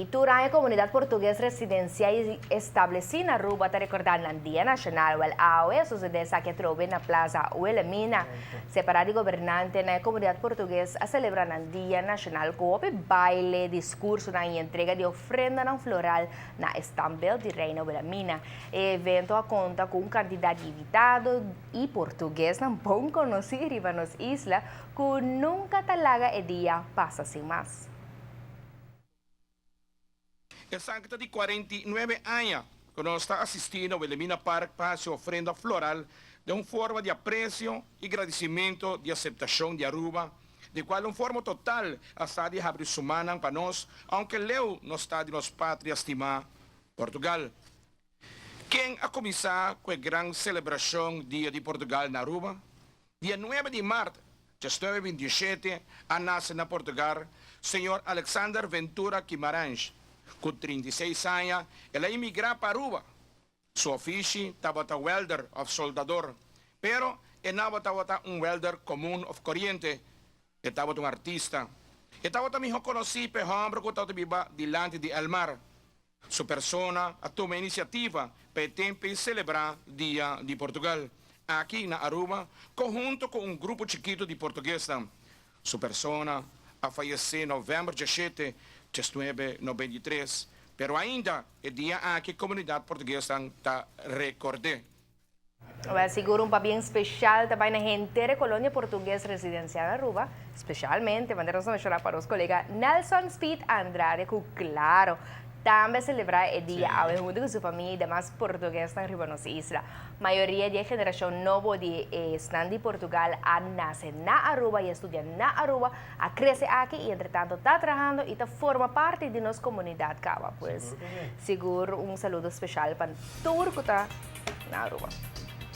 Y Turaya Comunidad Portuguesa Residencial establecida na Aruba para recordar na Dia Nacional o AOE sucede sa que trove na Plaza Wilhelmina. Separado governante na Comunidad Portuguesa a celebrar na Dia Nacional com baile, discurso na entrega de ofrenda ng floral na Estambel de Reina Wilhelmina. O evento conta com candidato invitado e português na bom conhecido riba nos isla que nunca talaga e dia passa sem mais. Exacta de 49 anos, que nós está assistindo ao Wilhelmina Park para a ofrenda floral de uma forma de apreço e agradecimento de aceitação de Aruba, de qual uma forma total a estado de abrir humana para nós, aunque leu no estado de nossa pátria estimada, Portugal. Quem a começar com a grande celebração Dia de Portugal na Aruba? Dia 9 de março de 2027, a nasce na Portugal, Senhor Alexander Ventura Guimarães. Com 36 anos, ela imigrou para Aruba. Seu ofício estava welder of soldador, pero não estava welder comum of corriente, estava artista. Estava também conhecido por homem que estava viva diante de el mar. Sua persona tomou a iniciativa para tempo celebrar o Dia de Portugal, aqui na Aruba, conjunto com um grupo chiquito de portugueses. Sua persona a falecer em novembro 17 de 1993, pero ainda é dia que a comunidade portuguesa está recordando. Siguro bem especial também na gente da colônia portuguesa residencial na Aruba, especialmente, mandamos a mencionar para os colegas Nelson Speed Andrade, que claro, também celebrar o dia ao junto com sua família e demais portugueses na Ribanos Isla. A maioria da geração nova de estão de Portugal a nascer na Aruba e estudar na Aruba, a crescer aqui e, entretanto, está trabalhando e forma parte de nossa comunidade. Pues, seguro saludo especial para todo o que está na Aruba.